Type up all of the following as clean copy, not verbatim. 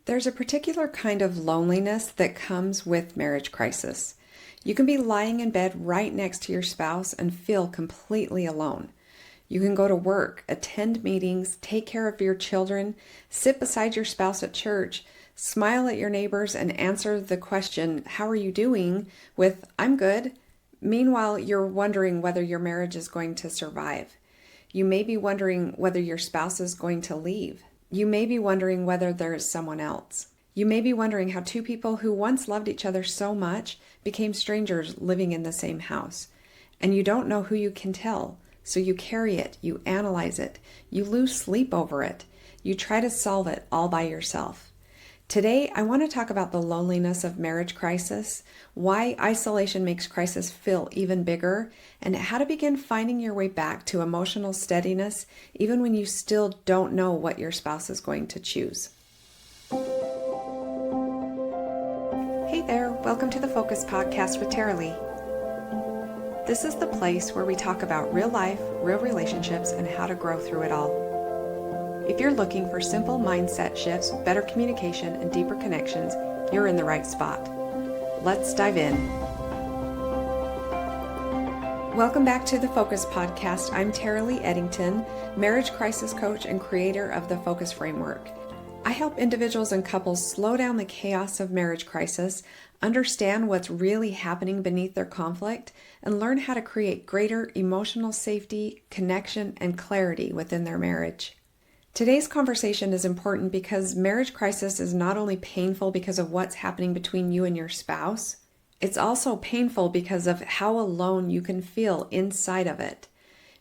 There's a particular kind of loneliness that comes with marriage crisis. You can be lying in bed right next to your spouse and feel completely alone. You can go to work, attend meetings, take care of your children, sit beside your spouse at church, smile at your neighbors, and answer the question, "How are you doing?" with, "I'm good." Meanwhile, you're wondering whether your marriage is going to survive. You may be wondering whether your spouse is going to leave. You may be wondering whether there is someone else. You may be wondering how two people who once loved each other so much became strangers living in the same house. And you don't know who you can tell, so you carry it, you analyze it, you lose sleep over it, you try to solve it all by yourself. Today, I want to talk about the loneliness of marriage crisis, why isolation makes crisis feel even bigger, and how to begin finding your way back to emotional steadiness even when you still don't know what your spouse is going to choose. Hey there, welcome to the Focus Podcast with Taralee. This is the place where we talk about real life, real relationships, and how to grow through it all. If you're looking for simple mindset shifts, better communication, and deeper connections, you're in the right spot. Let's dive in. Welcome back to the Focus Podcast. I'm Taralee Eddington, marriage crisis coach and creator of the Focus Framework. I help individuals and couples slow down the chaos of marriage crisis, understand what's really happening beneath their conflict, and learn how to create greater emotional safety, connection, and clarity within their marriage. Today's conversation is important because marriage crisis is not only painful because of what's happening between you and your spouse, it's also painful because of how alone you can feel inside of it.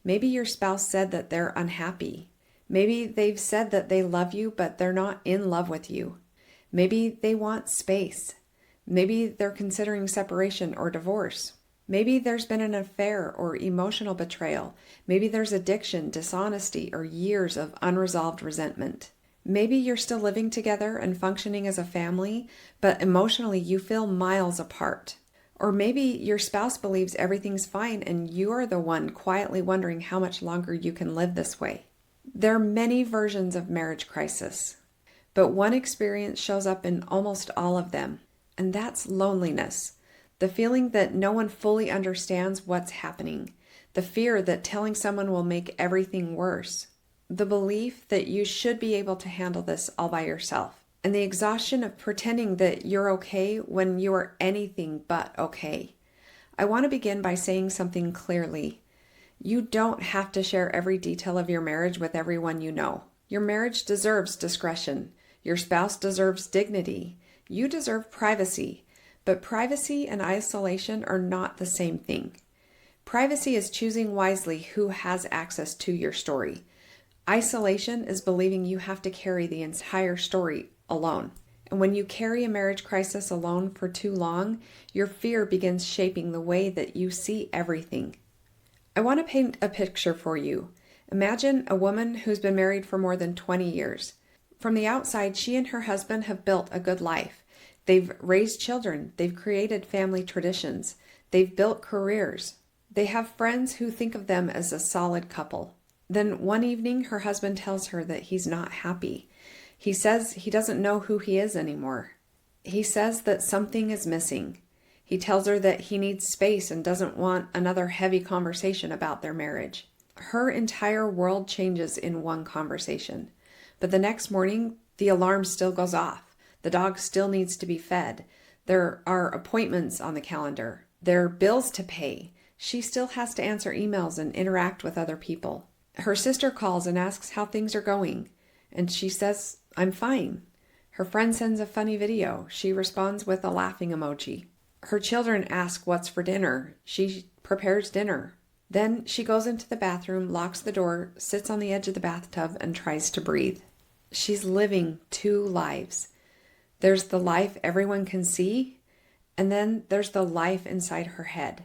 Maybe your spouse said that they're unhappy. Maybe they've said that they love you, but they're not in love with you. Maybe they want space. Maybe they're considering separation or divorce. Maybe there's been an affair or emotional betrayal. Maybe there's addiction, dishonesty, or years of unresolved resentment. Maybe you're still living together and functioning as a family, but emotionally you feel miles apart. Or maybe your spouse believes everything's fine and you're the one quietly wondering how much longer you can live this way. There are many versions of marriage crisis, but one experience shows up in almost all of them, and that's loneliness. The feeling that no one fully understands what's happening. The fear that telling someone will make everything worse. The belief that you should be able to handle this all by yourself. And the exhaustion of pretending that you're okay when you are anything but okay. I want to begin by saying something clearly. You don't have to share every detail of your marriage with everyone you know. Your marriage deserves discretion. Your spouse deserves dignity. You deserve privacy. But privacy and isolation are not the same thing. Privacy is choosing wisely who has access to your story. Isolation is believing you have to carry the entire story alone. And when you carry a marriage crisis alone for too long, your fear begins shaping the way that you see everything. I want to paint a picture for you. Imagine a woman who's been married for more than 20 years. From the outside, she and her husband have built a good life. They've raised children. They've created family traditions. They've built careers. They have friends who think of them as a solid couple. Then one evening, her husband tells her that he's not happy. He says he doesn't know who he is anymore. He says that something is missing. He tells her that he needs space and doesn't want another heavy conversation about their marriage. Her entire world changes in one conversation. But the next morning, the alarm still goes off. The dog still needs to be fed. There are appointments on the calendar. There are bills to pay. She still has to answer emails and interact with other people. Her sister calls and asks how things are going. And she says, "I'm fine." Her friend sends a funny video. She responds with a laughing emoji. Her children ask what's for dinner. She prepares dinner. Then she goes into the bathroom, locks the door, sits on the edge of the bathtub, and tries to breathe. She's living two lives. There's the life everyone can see, and then there's the life inside her head.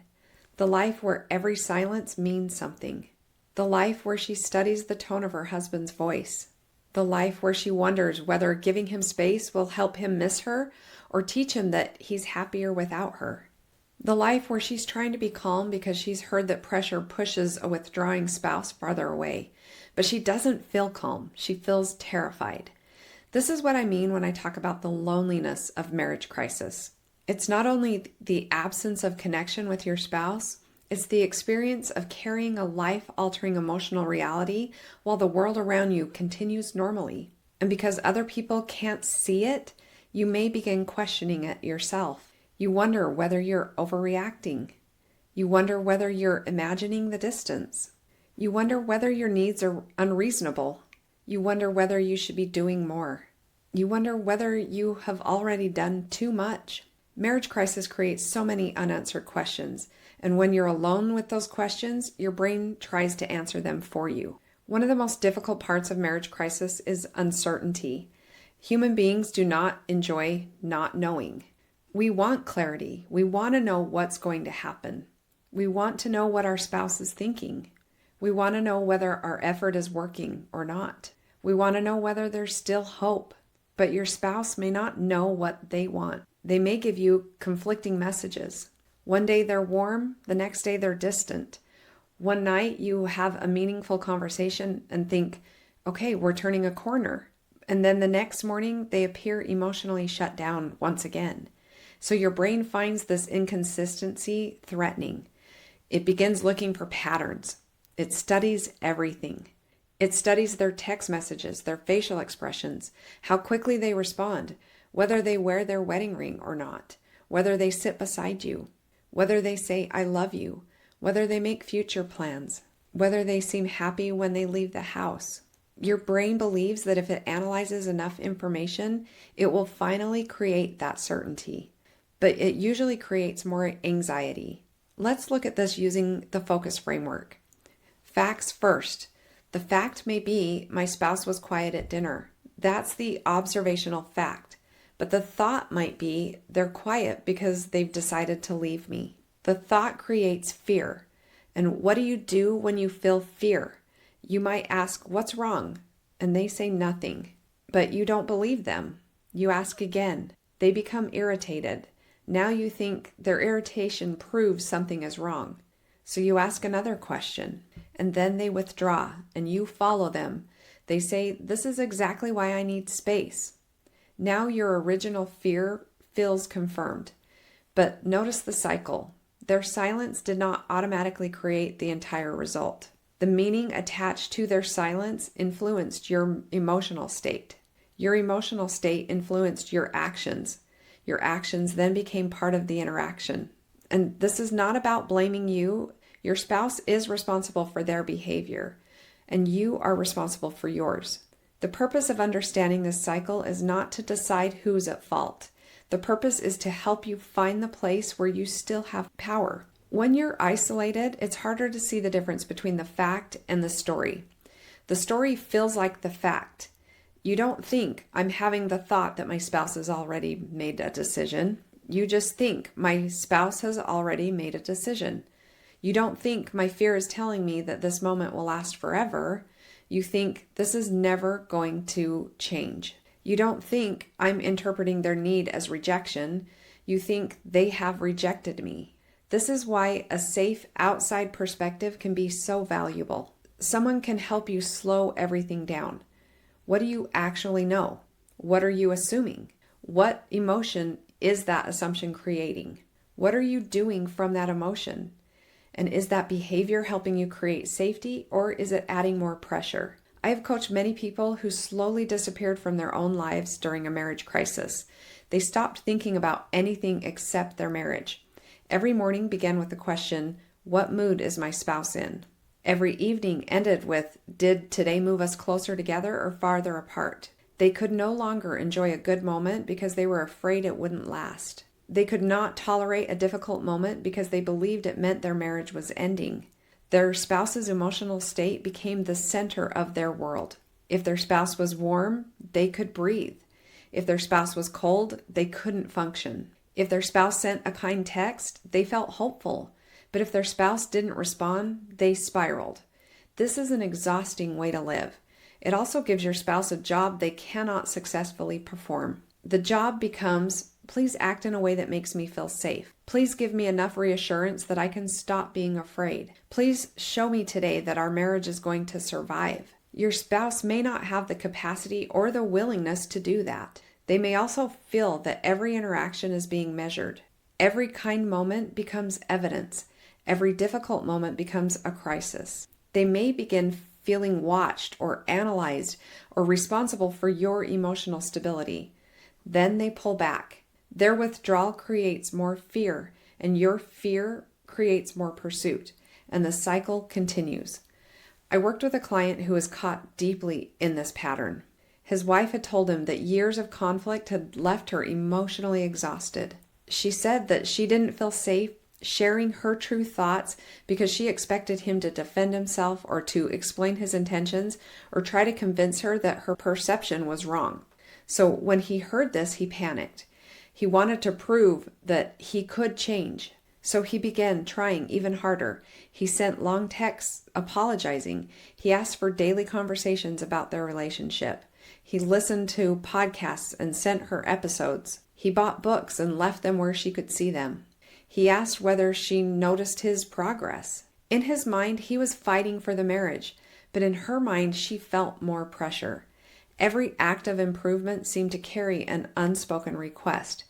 The life where every silence means something. The life where she studies the tone of her husband's voice. The life where she wonders whether giving him space will help him miss her or teach him that he's happier without her. The life where she's trying to be calm because she's heard that pressure pushes a withdrawing spouse farther away. But she doesn't feel calm. She feels terrified. This is what I mean when I talk about the loneliness of marriage crisis. It's not only the absence of connection with your spouse, it's the experience of carrying a life-altering emotional reality while the world around you continues normally. And because other people can't see it, you may begin questioning it yourself. You wonder whether you're overreacting. You wonder whether you're imagining the distance. You wonder whether your needs are unreasonable. You wonder whether you should be doing more. You wonder whether you have already done too much. Marriage crisis creates so many unanswered questions, and when you're alone with those questions, your brain tries to answer them for you. One of the most difficult parts of marriage crisis is uncertainty. Human beings do not enjoy not knowing. We want clarity. We want to know what's going to happen. We want to know what our spouse is thinking. We want to know whether our effort is working or not. We want to know whether there's still hope. But your spouse may not know what they want. They may give you conflicting messages. One day they're warm, the next day they're distant. One night you have a meaningful conversation and think, okay, we're turning a corner. And then the next morning they appear emotionally shut down once again. So your brain finds this inconsistency threatening. It begins looking for patterns. It studies everything. It studies their text messages, their facial expressions, how quickly they respond, whether they wear their wedding ring or not, whether they sit beside you, whether they say, I love you, whether they make future plans, whether they seem happy when they leave the house. Your brain believes that if it analyzes enough information, it will finally create that certainty. But it usually creates more anxiety. Let's look at this using the focus framework. Facts first. The fact may be my spouse was quiet at dinner. That's the observational fact. But the thought might be they're quiet because they've decided to leave me. The thought creates fear. And what do you do when you feel fear? You might ask, what's wrong? And they say nothing. But you don't believe them. You ask again. They become irritated. Now you think their irritation proves something is wrong. So you ask another question, and then they withdraw, and you follow them. They say, this is exactly why I need space. Now your original fear feels confirmed. But notice the cycle. Their silence did not automatically create the entire result. The meaning attached to their silence influenced your emotional state. Your emotional state influenced your actions. Your actions then became part of the interaction. And this is not about blaming you. Your spouse is responsible for their behavior, and you are responsible for yours. The purpose of understanding this cycle is not to decide who's at fault. The purpose is to help you find the place where you still have power. When you're isolated, it's harder to see the difference between the fact and the story. The story feels like the fact. You don't think, I'm having the thought that my spouse has already made a decision. You just think, my spouse has already made a decision. You don't think, my fear is telling me that this moment will last forever. You think, this is never going to change. You don't think, I'm interpreting their need as rejection. You think, they have rejected me. This is why a safe outside perspective can be so valuable. Someone can help you slow everything down. What do you actually know? What are you assuming? What emotion is that assumption creating? What are you doing from that emotion? And is that behavior helping you create safety, or is it adding more pressure? I have coached many people who slowly disappeared from their own lives during a marriage crisis. They stopped thinking about anything except their marriage. Every morning began with the question, what mood is my spouse in? Every evening ended with, did today move us closer together or farther apart? They could no longer enjoy a good moment because they were afraid it wouldn't last. They could not tolerate a difficult moment because they believed it meant their marriage was ending. Their spouse's emotional state became the center of their world. If their spouse was warm, they could breathe. If their spouse was cold, they couldn't function. If their spouse sent a kind text, they felt hopeful. But if their spouse didn't respond, they spiraled. This is an exhausting way to live. It also gives your spouse a job they cannot successfully perform. The job becomes, please act in a way that makes me feel safe. Please give me enough reassurance that I can stop being afraid. Please show me today that our marriage is going to survive. Your spouse may not have the capacity or the willingness to do that. They may also feel that every interaction is being measured. Every kind moment becomes evidence. Every difficult moment becomes a crisis. They may begin feeling watched or analyzed or responsible for your emotional stability. Then they pull back. Their withdrawal creates more fear, and your fear creates more pursuit, and the cycle continues. I worked with a client who was caught deeply in this pattern. His wife had told him that years of conflict had left her emotionally exhausted. She said that she didn't feel safe sharing her true thoughts because she expected him to defend himself or to explain his intentions or try to convince her that her perception was wrong. So when he heard this, he panicked. He wanted to prove that he could change. So he began trying even harder. He sent long texts apologizing. He asked for daily conversations about their relationship. He listened to podcasts and sent her episodes. He bought books and left them where she could see them. He asked whether she noticed his progress. In his mind, he was fighting for the marriage, but in her mind, she felt more pressure. Every act of improvement seemed to carry an unspoken request.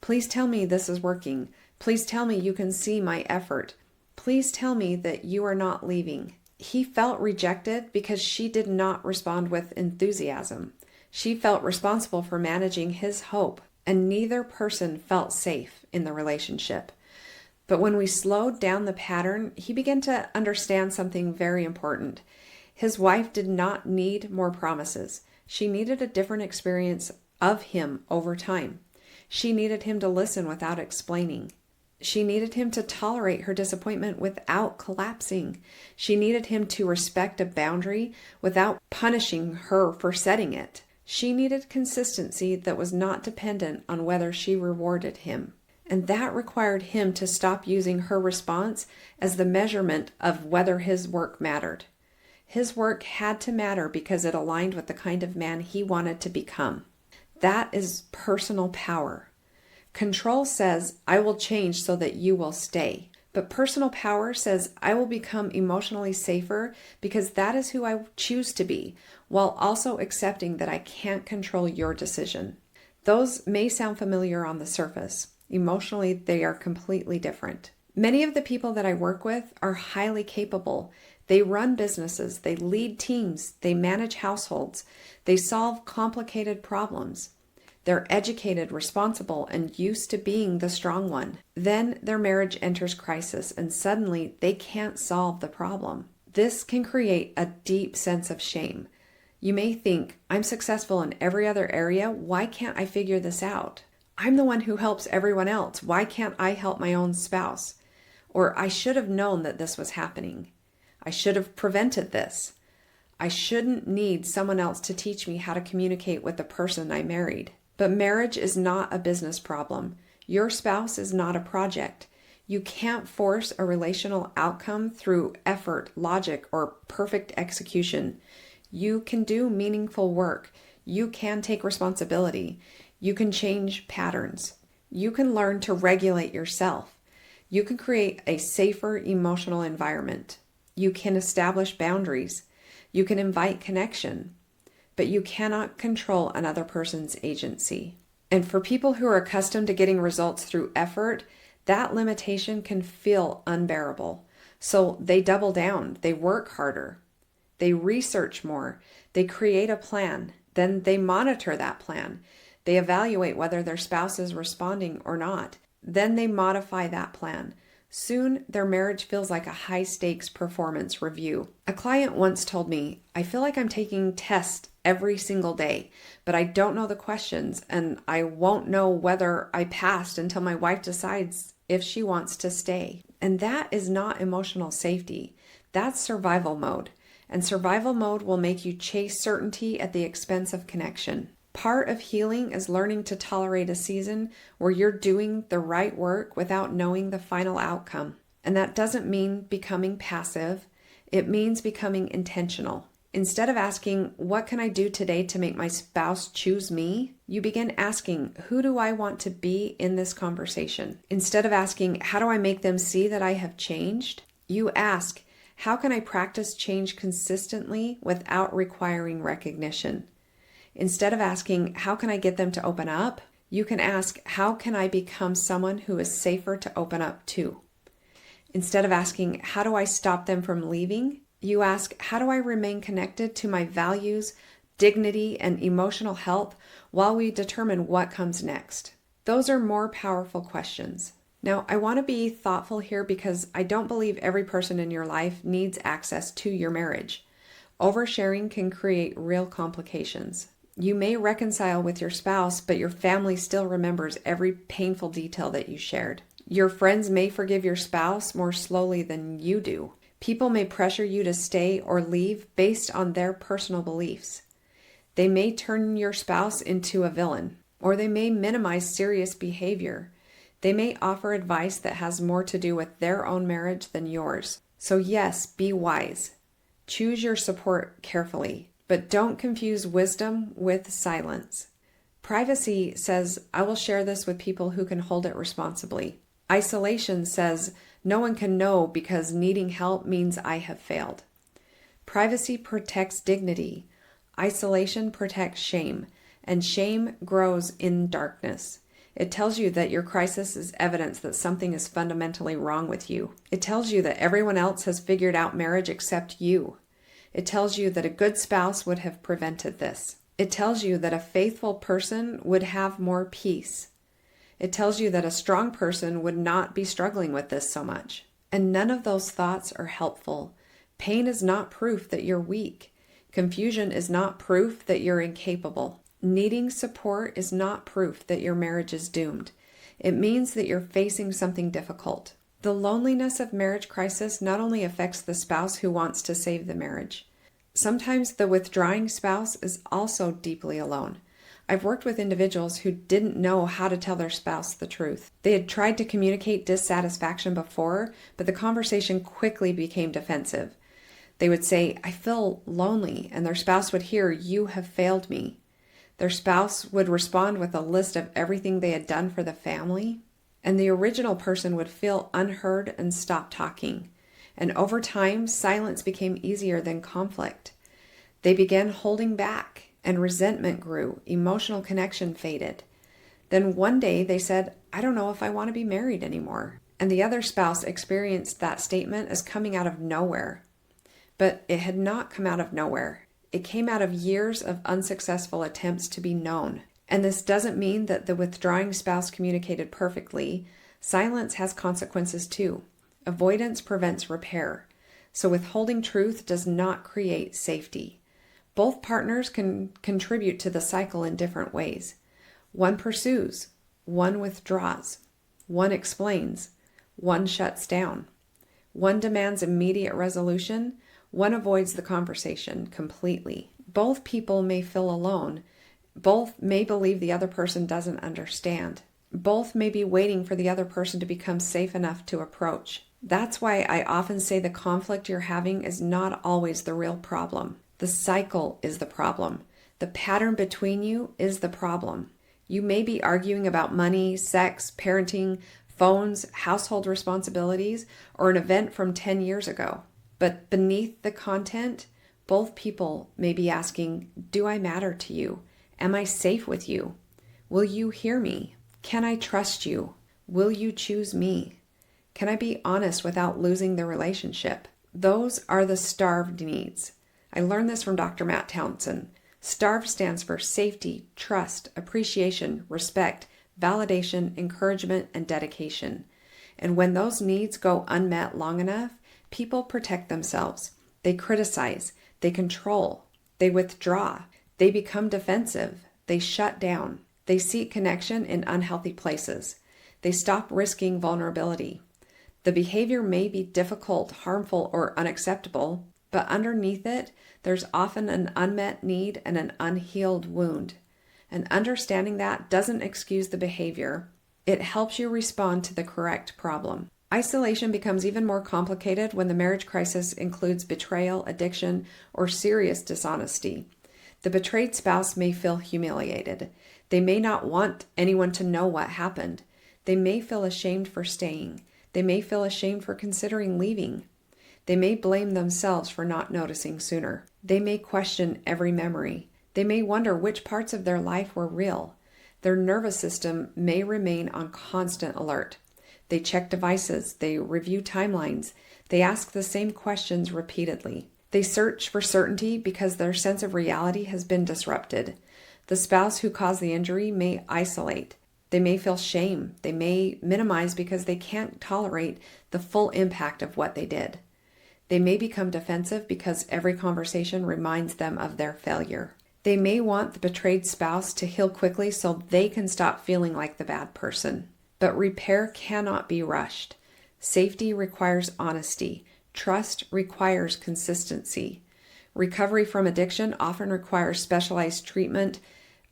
Please tell me this is working. Please tell me you can see my effort. Please tell me that you are not leaving. He felt rejected because she did not respond with enthusiasm. She felt responsible for managing his hope, and neither person felt safe in the relationship. But when we slowed down the pattern, he began to understand something very important. His wife did not need more promises. She needed a different experience of him over time. She needed him to listen without explaining. She needed him to tolerate her disappointment without collapsing. She needed him to respect a boundary without punishing her for setting it. She needed consistency that was not dependent on whether she rewarded him. And that required him to stop using her response as the measurement of whether his work mattered. His work had to matter because it aligned with the kind of man he wanted to become. That is personal power. Control says, I will change so that you will stay. But personal power says, I will become emotionally safer because that is who I choose to be, while also accepting that I can't control your decision. Those may sound familiar on the surface. Emotionally, they are completely different. Many of the people that I work with are highly capable. They run businesses, they lead teams, they manage households, they solve complicated problems. They're educated, responsible, and used to being the strong one. Then their marriage enters crisis, and suddenly they can't solve the problem. This can create a deep sense of shame. You may think, I'm successful in every other area. Why can't I figure this out? I'm the one who helps everyone else. Why can't I help my own spouse? Or I should have known that this was happening. I should have prevented this. I shouldn't need someone else to teach me how to communicate with the person I married. But marriage is not a business problem. Your spouse is not a project. You can't force a relational outcome through effort, logic, or perfect execution. You can do meaningful work. You can take responsibility. You can change patterns. You can learn to regulate yourself. You can create a safer emotional environment. You can establish boundaries. You can invite connection. But you cannot control another person's agency. And for people who are accustomed to getting results through effort, that limitation can feel unbearable. So they double down, they work harder, they research more, they create a plan, then they monitor that plan. They evaluate whether their spouse is responding or not. Then they modify that plan. Soon, their marriage feels like a high-stakes performance review. A client once told me, I feel like I'm taking tests every single day, but I don't know the questions, and I won't know whether I passed until my wife decides if she wants to stay. And that is not emotional safety. That's survival mode. And survival mode will make you chase certainty at the expense of connection. Part of healing is learning to tolerate a season where you're doing the right work without knowing the final outcome. And that doesn't mean becoming passive. It means becoming intentional. Instead of asking, what can I do today to make my spouse choose me? You begin asking, who do I want to be in this conversation? Instead of asking, how do I make them see that I have changed? You ask, How can I practice change consistently without requiring recognition? Instead of asking, how can I get them to open up? You can ask, how can I become someone who is safer to open up to? Instead of asking, how do I stop them from leaving? You ask, how do I remain connected to my values, dignity, and emotional health while we determine what comes next? Those are more powerful questions. Now, I want to be thoughtful here because I don't believe every person in your life needs access to your marriage. Oversharing can create real complications. You may reconcile with your spouse, but your family still remembers every painful detail that you shared. Your friends may forgive your spouse more slowly than you do. People may pressure you to stay or leave based on their personal beliefs. They may turn your spouse into a villain, or they may minimize serious behavior. They may offer advice that has more to do with their own marriage than yours. So yes, be wise. Choose your support carefully, but don't confuse wisdom with silence. Privacy says, I will share this with people who can hold it responsibly. Isolation says, no one can know because needing help means I have failed. Privacy protects dignity. Isolation protects shame, and shame grows in darkness. It tells you that your crisis is evidence that something is fundamentally wrong with you. It tells you that everyone else has figured out marriage except you. It tells you that a good spouse would have prevented this. It tells you that a faithful person would have more peace. It tells you that a strong person would not be struggling with this so much. And none of those thoughts are helpful. Pain is not proof that you're weak. Confusion is not proof that you're incapable. Needing support is not proof that your marriage is doomed. It means that you're facing something difficult. The loneliness of marriage crisis not only affects the spouse who wants to save the marriage. Sometimes the withdrawing spouse is also deeply alone. I've worked with individuals who didn't know how to tell their spouse the truth. They had tried to communicate dissatisfaction before, but the conversation quickly became defensive. They would say, I feel lonely, and their spouse would hear, you have failed me. Their spouse would respond with a list of everything they had done for the family, and the original person would feel unheard and stop talking. And over time, silence became easier than conflict. They began holding back, and resentment grew. Emotional connection faded. Then one day they said, I don't know if I want to be married anymore. And the other spouse experienced that statement as coming out of nowhere. But it had not come out of nowhere. It came out of years of unsuccessful attempts to be known. And this doesn't mean that the withdrawing spouse communicated perfectly. Silence has consequences too. Avoidance prevents repair. So withholding truth does not create safety. Both partners can contribute to the cycle in different ways. One pursues, one withdraws, one explains, one shuts down. One demands immediate resolution, one avoids the conversation completely. Both people may feel alone. Both may believe the other person doesn't understand. Both may be waiting for the other person to become safe enough to approach. That's why I often say the conflict you're having is not always the real problem. The cycle is the problem. The pattern between you is the problem. You may be arguing about money, sex, parenting, phones, household responsibilities, or an event from 10 years ago. But beneath the content, both people may be asking, do I matter to you? Am I safe with you? Will you hear me? Can I trust you? Will you choose me? Can I be honest without losing the relationship? Those are the starved needs. I learned this from Dr. Matt Townsend. STARVE stands for safety, trust, appreciation, respect, validation, encouragement, and dedication. And when those needs go unmet long enough, people protect themselves. They criticize, they control, they withdraw, they become defensive, they shut down, they seek connection in unhealthy places. They stop risking vulnerability. The behavior may be difficult, harmful, or unacceptable, but underneath it, there's often an unmet need and an unhealed wound. And understanding that doesn't excuse the behavior. It helps you respond to the correct problem. Isolation becomes even more complicated when the marriage crisis includes betrayal, addiction, or serious dishonesty. The betrayed spouse may feel humiliated. They may not want anyone to know what happened. They may feel ashamed for staying. They may feel ashamed for considering leaving. They may blame themselves for not noticing sooner. They may question every memory. They may wonder which parts of their life were real. Their nervous system may remain on constant alert. They check devices. They review timelines. They ask the same questions repeatedly. They search for certainty because their sense of reality has been disrupted. The spouse who caused the injury may isolate. They may feel shame. They may minimize because they can't tolerate the full impact of what they did. They may become defensive because every conversation reminds them of their failure. They may want the betrayed spouse to heal quickly so they can stop feeling like the bad person. But repair cannot be rushed. Safety requires honesty. Trust requires consistency. Recovery from addiction often requires specialized treatment,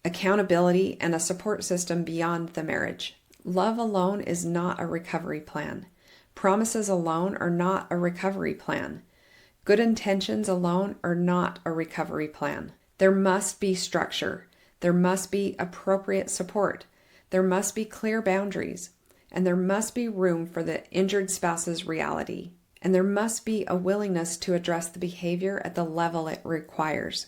accountability, and a support system beyond the marriage. Love alone is not a recovery plan. Promises alone are not a recovery plan. Good intentions alone are not a recovery plan. There must be structure. There must be appropriate support. There must be clear boundaries. And there must be room for the injured spouse's reality. And there must be a willingness to address the behavior at the level it requires.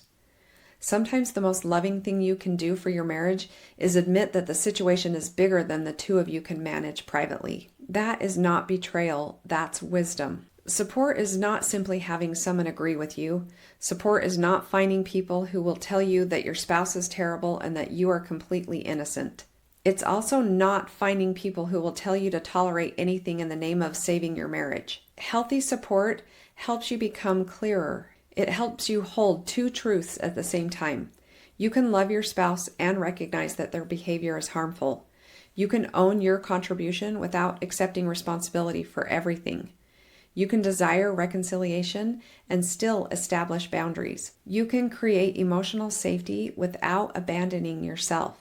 Sometimes the most loving thing you can do for your marriage is admit that the situation is bigger than the two of you can manage privately. That is not betrayal, that's wisdom. Support is not simply having someone agree with you. Support is not finding people who will tell you that your spouse is terrible and that you are completely innocent. It's also not finding people who will tell you to tolerate anything in the name of saving your marriage. Healthy support helps you become clearer. It helps you hold two truths at the same time. You can love your spouse and recognize that their behavior is harmful. You can own your contribution without accepting responsibility for everything. You can desire reconciliation and still establish boundaries. You can create emotional safety without abandoning yourself.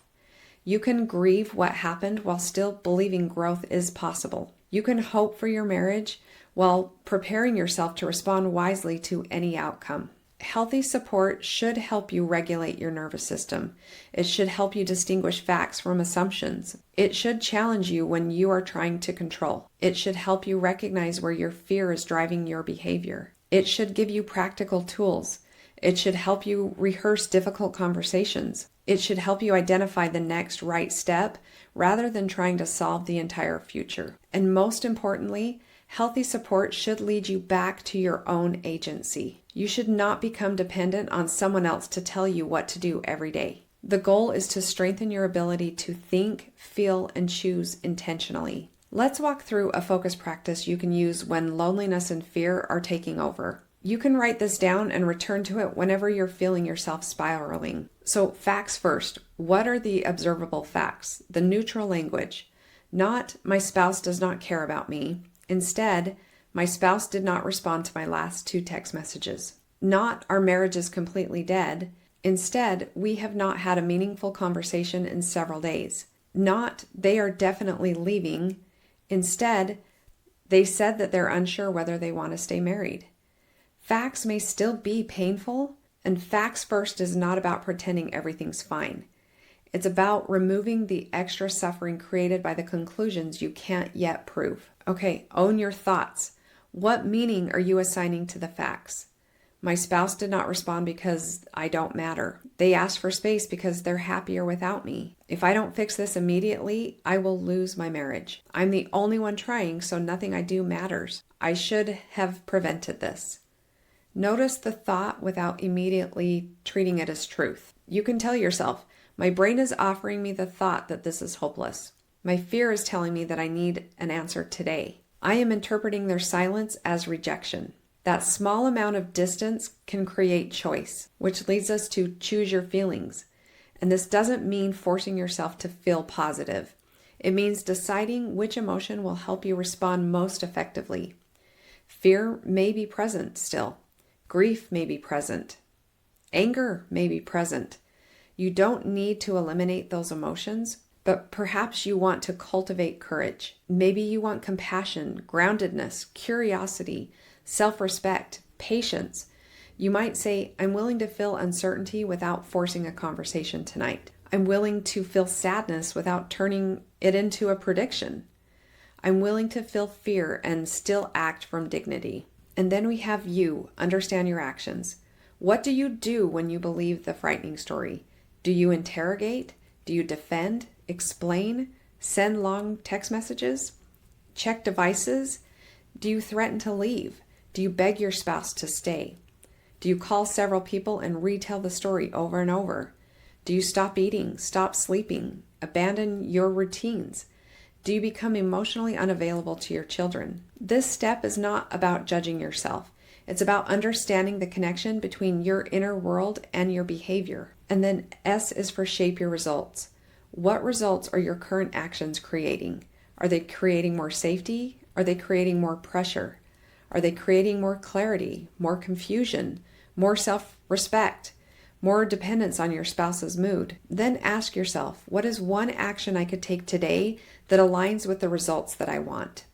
You can grieve what happened while still believing growth is possible. You can hope for your marriage while preparing yourself to respond wisely to any outcome. Healthy support should help you regulate your nervous system. It should help you distinguish facts from assumptions. It should challenge you when you are trying to control. It should help you recognize where your fear is driving your behavior. It should give you practical tools. It should help you rehearse difficult conversations. It should help you identify the next right step rather than trying to solve the entire future. And most importantly, healthy support should lead you back to your own agency. You should not become dependent on someone else to tell you what to do every day. The goal is to strengthen your ability to think, feel, and choose intentionally. Let's walk through a focus practice you can use when loneliness and fear are taking over. You can write this down and return to it whenever you're feeling yourself spiraling. So, facts first. What are the observable facts? The neutral language. Not, my spouse does not care about me. Instead, my spouse did not respond to my last 2 text messages. Not, our marriage is completely dead. Instead, we have not had a meaningful conversation in several days. Not, they are definitely leaving. Instead, they said that they're unsure whether they want to stay married. Facts may still be painful, and facts first is not about pretending everything's fine. It's about removing the extra suffering created by the conclusions you can't yet prove. Okay, own your thoughts. What meaning are you assigning to the facts? My spouse did not respond because I don't matter. They asked for space because they're happier without me. If I don't fix this immediately, I will lose my marriage. I'm the only one trying, so nothing I do matters. I should have prevented this. Notice the thought without immediately treating it as truth. You can tell yourself, my brain is offering me the thought that this is hopeless. My fear is telling me that I need an answer today. I am interpreting their silence as rejection. That small amount of distance can create choice, which leads us to choose your feelings. And this doesn't mean forcing yourself to feel positive. It means deciding which emotion will help you respond most effectively. Fear may be present still. Grief may be present. Anger may be present. You don't need to eliminate those emotions, but perhaps you want to cultivate courage. Maybe you want compassion, groundedness, curiosity, self-respect, patience. You might say, I'm willing to feel uncertainty without forcing a conversation tonight. I'm willing to feel sadness without turning it into a prediction. I'm willing to feel fear and still act from dignity. And then we have you, understand your actions. What do you do when you believe the frightening story? Do you interrogate? Do you defend? Explain? Send long text messages? Check devices? Do you threaten to leave? Do you beg your spouse to stay? Do you call several people and retell the story over and over? Do you stop eating, stop sleeping, abandon your routines? Do you become emotionally unavailable to your children? This step is not about judging yourself. It's about understanding the connection between your inner world and your behavior. And then S is for shape your results. What results are your current actions creating? Are they creating more safety? Are they creating more pressure? Are they creating more clarity, more confusion, more self-respect, more dependence on your spouse's mood? Then ask yourself, what is one action I could take today that aligns with the results that I want?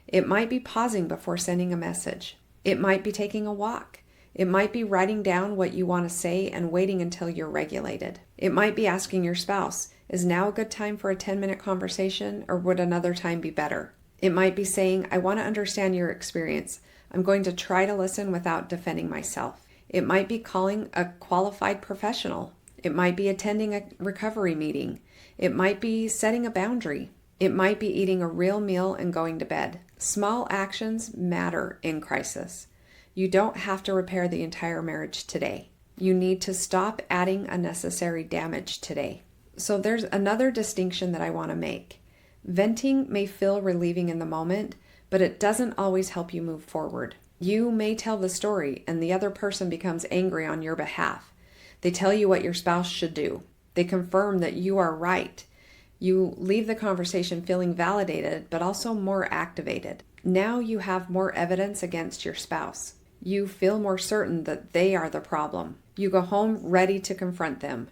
It might be pausing before sending a message. It might be taking a walk. It might be writing down what you want to say and waiting until you're regulated. It might be asking your spouse, is now a good time for a 10-minute conversation, or would another time be better? It might be saying, I want to understand your experience. I'm going to try to listen without defending myself. It might be calling a qualified professional. It might be attending a recovery meeting. It might be setting a boundary. It might be eating a real meal and going to bed. Small actions matter in crisis. You don't have to repair the entire marriage today. You need to stop adding unnecessary damage today. So there's another distinction that I want to make. Venting may feel relieving in the moment, but it doesn't always help you move forward. You may tell the story and the other person becomes angry on your behalf. They tell you what your spouse should do. They confirm that you are right. You leave the conversation feeling validated, but also more activated. Now you have more evidence against your spouse. You feel more certain that they are the problem. You go home ready to confront them.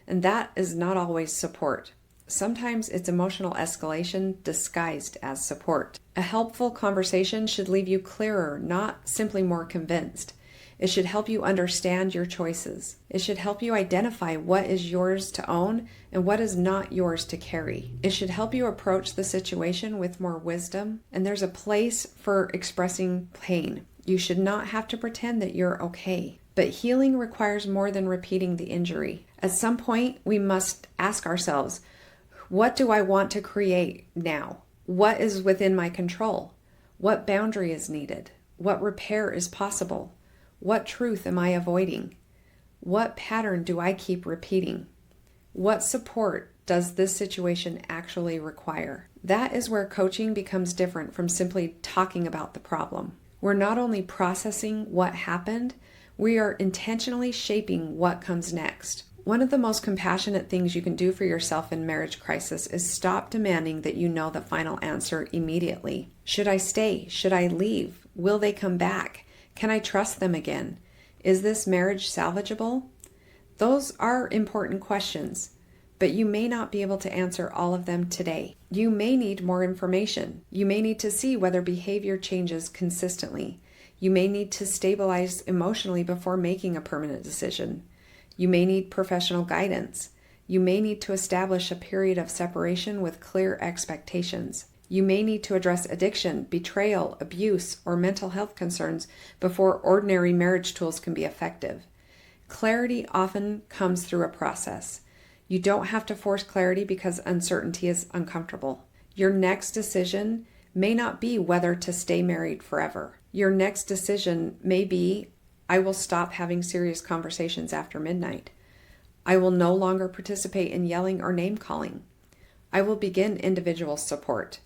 And that is not always support. Sometimes it's emotional escalation disguised as support. A helpful conversation should leave you clearer, not simply more convinced. It should help you understand your choices. It should help you identify what is yours to own and what is not yours to carry. It should help you approach the situation with more wisdom. And there's a place for expressing pain. You should not have to pretend that you're okay. But healing requires more than repeating the injury. At some point, we must ask ourselves, what do I want to create now? What is within my control? What boundary is needed? What repair is possible? What truth am I avoiding? What pattern do I keep repeating? What support does this situation actually require? That is where coaching becomes different from simply talking about the problem. We're not only processing what happened, we are intentionally shaping what comes next. One of the most compassionate things you can do for yourself in marriage crisis is stop demanding that you know the final answer immediately. Should I stay? Should I leave? Will they come back? Can I trust them again? Is this marriage salvageable? Those are important questions, but you may not be able to answer all of them today. You may need more information. You may need to see whether behavior changes consistently. You may need to stabilize emotionally before making a permanent decision. You may need professional guidance. You may need to establish a period of separation with clear expectations. You may need to address addiction, betrayal, abuse, or mental health concerns before ordinary marriage tools can be effective. Clarity often comes through a process. You don't have to force clarity because uncertainty is uncomfortable. Your next decision may not be whether to stay married forever. Your next decision may be, I will stop having serious conversations after midnight. I will no longer participate in yelling or name-calling. I will begin individual support.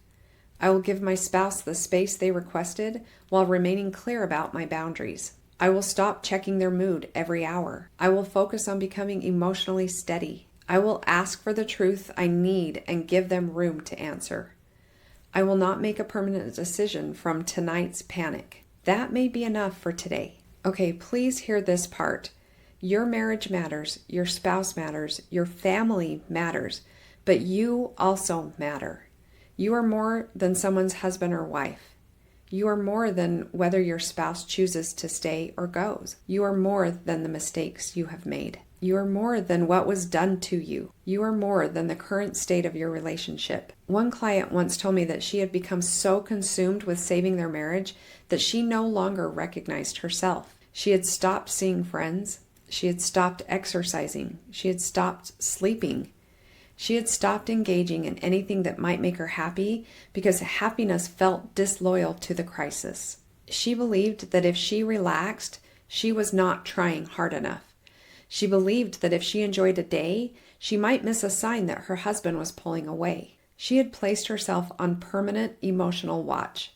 I will give my spouse the space they requested while remaining clear about my boundaries. I will stop checking their mood every hour. I will focus on becoming emotionally steady. I will ask for the truth I need and give them room to answer. I will not make a permanent decision from tonight's panic. That may be enough for today. Okay, please hear this part. Your marriage matters, your spouse matters, your family matters, but you also matter. You are more than someone's husband or wife. You are more than whether your spouse chooses to stay or goes. You are more than the mistakes you have made. You are more than what was done to you. You are more than the current state of your relationship. One client once told me that she had become so consumed with saving their marriage that she no longer recognized herself. She had stopped seeing friends. She had stopped exercising. She had stopped sleeping. She had stopped engaging in anything that might make her happy because happiness felt disloyal to the crisis. She believed that if she relaxed, she was not trying hard enough. She believed that if she enjoyed a day, she might miss a sign that her husband was pulling away. She had placed herself on permanent emotional watch.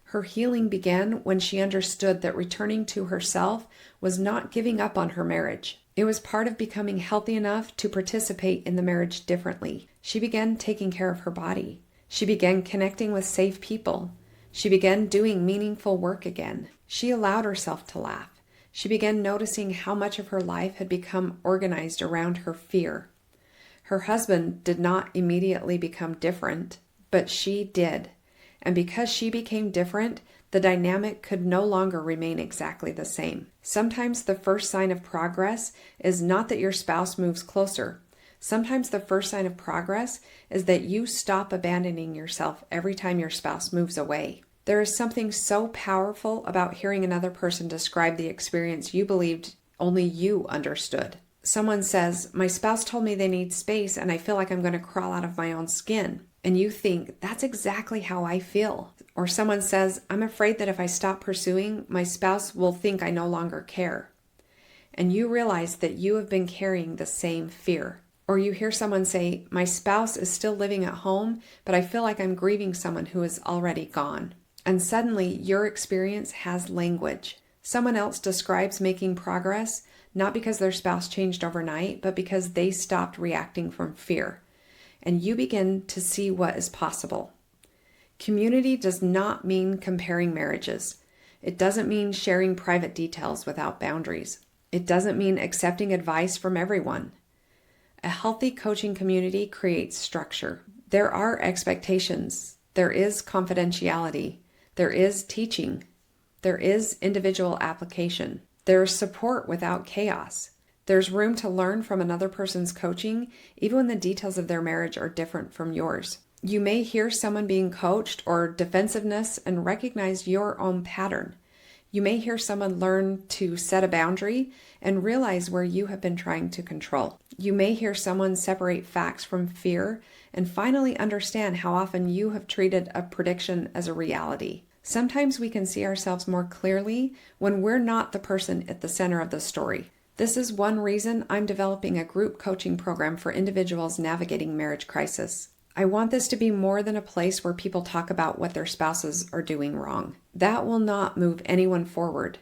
Her healing began when she understood that returning to herself was not giving up on her marriage. It was part of becoming healthy enough to participate in the marriage differently. She began taking care of her body. She began connecting with safe people. She began doing meaningful work again. She allowed herself to laugh. She began noticing how much of her life had become organized around her fear. Her husband did not immediately become different, but she did. And because she became different, the dynamic could no longer remain exactly the same. Sometimes the first sign of progress is not that your spouse moves closer. Sometimes the first sign of progress is that you stop abandoning yourself every time your spouse moves away. There is something so powerful about hearing another person describe the experience you believed only you understood. Someone says, "My spouse told me they need space and I feel like I'm going to crawl out of my own skin." And you think, "That's exactly how I feel." Or someone says, "I'm afraid that if I stop pursuing, my spouse will think I no longer care." And you realize that you have been carrying the same fear. Or you hear someone say, "My spouse is still living at home, but I feel like I'm grieving someone who is already gone." And suddenly your experience has language. Someone else describes making progress, not because their spouse changed overnight, but because they stopped reacting from fear. And you begin to see what is possible. Community does not mean comparing marriages. It doesn't mean sharing private details without boundaries. It doesn't mean accepting advice from everyone. A healthy coaching community creates structure. There are expectations. There is confidentiality. There is teaching. There is individual application. There is support without chaos. There's room to learn from another person's coaching, even when the details of their marriage are different from yours. You may hear someone being coached or defensiveness and recognize your own pattern. You may hear someone learn to set a boundary and realize where you have been trying to control. You may hear someone separate facts from fear and finally understand how often you have treated a prediction as a reality. Sometimes we can see ourselves more clearly when we're not the person at the center of the story. This is one reason I'm developing a group coaching program for individuals navigating marriage crisis. I want this to be more than a place where people talk about what their spouses are doing wrong. That will not move anyone forward.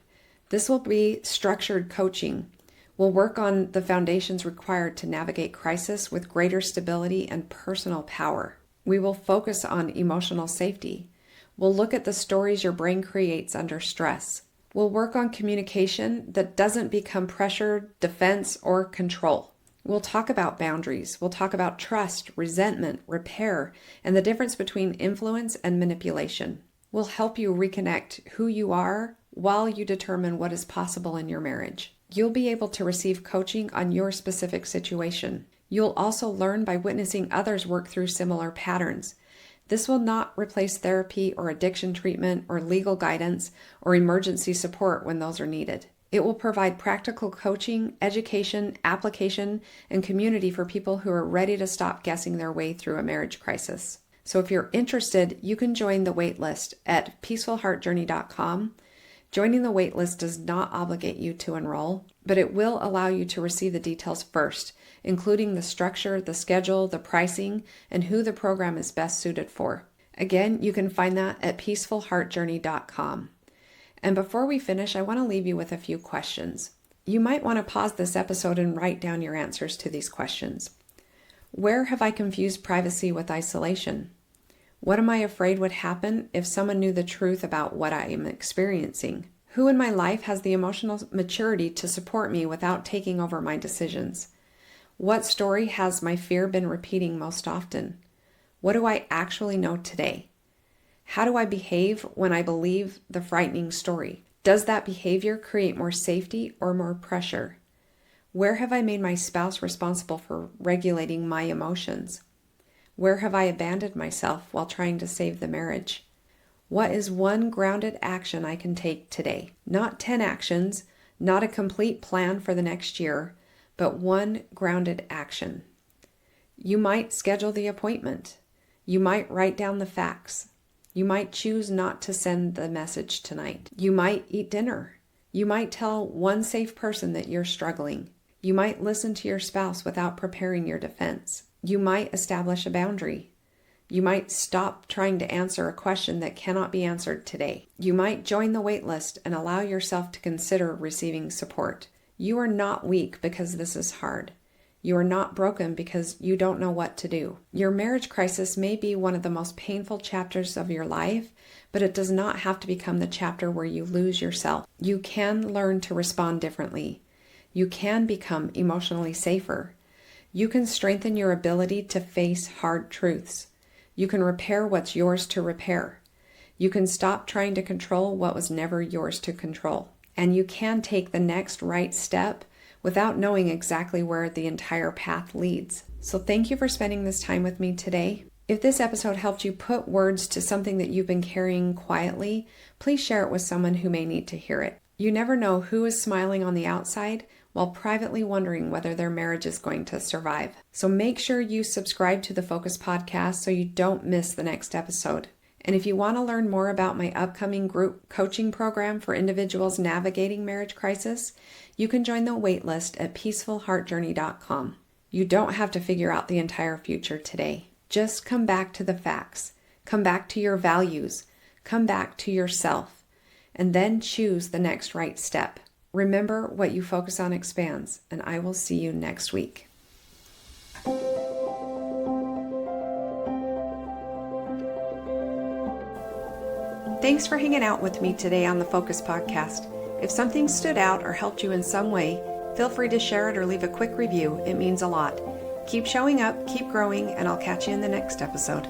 This will be structured coaching. We'll work on the foundations required to navigate crisis with greater stability and personal power. We will focus on emotional safety. We'll look at the stories your brain creates under stress. We'll work on communication that doesn't become pressure, defense, or control. We'll talk about boundaries. We'll talk about trust, resentment, repair, and the difference between influence and manipulation. We'll help you reconnect who you are while you determine what is possible in your marriage. You'll be able to receive coaching on your specific situation. You'll also learn by witnessing others work through similar patterns. This will not replace therapy or addiction treatment or legal guidance or emergency support when those are needed. It will provide practical coaching, education, application, and community for people who are ready to stop guessing their way through a marriage crisis. So if you're interested, you can join the waitlist at peacefulheartjourney.com. Joining the waitlist does not obligate you to enroll, but it will allow you to receive the details first, including the structure, the schedule, the pricing, and who the program is best suited for. Again, you can find that at peacefulheartjourney.com. And before we finish, I want to leave you with a few questions. You might want to pause this episode and write down your answers to these questions. Where have I confused privacy with isolation? What am I afraid would happen if someone knew the truth about what I am experiencing? Who in my life has the emotional maturity to support me without taking over my decisions? What story has my fear been repeating most often? What do I actually know today? How do I behave when I believe the frightening story? Does that behavior create more safety or more pressure? Where have I made my spouse responsible for regulating my emotions? Where have I abandoned myself while trying to save the marriage? What is one grounded action I can take today? Not 10 actions, not a complete plan for the next year, but one grounded action. You might schedule the appointment. You might write down the facts. You might choose not to send the message tonight. You might eat dinner. You might tell one safe person that you're struggling. You might listen to your spouse without preparing your defense. You might establish a boundary. You might stop trying to answer a question that cannot be answered today. You might join the wait list and allow yourself to consider receiving support. You are not weak because this is hard. You are not broken because you don't know what to do. Your marriage crisis may be one of the most painful chapters of your life, but it does not have to become the chapter where you lose yourself. You can learn to respond differently. You can become emotionally safer. You can strengthen your ability to face hard truths. You can repair what's yours to repair. You can stop trying to control what was never yours to control. And you can take the next right step without knowing exactly where the entire path leads. So thank you for spending this time with me today. If this episode helped you put words to something that you've been carrying quietly, please share it with someone who may need to hear it. You never know who is smiling on the outside while privately wondering whether their marriage is going to survive. So make sure you subscribe to the Focus Podcast so you don't miss the next episode. And if you want to learn more about my upcoming group coaching program for individuals navigating marriage crisis, you can join the waitlist at peacefulheartjourney.com. You don't have to figure out the entire future today. Just come back to the facts. Come back to your values. Come back to yourself. And then choose the next right step. Remember, what you focus on expands, and I will see you next week. Thanks for hanging out with me today on the Focus Podcast. If something stood out or helped you in some way, feel free to share it or leave a quick review. It means a lot. Keep showing up, keep growing, and I'll catch you in the next episode.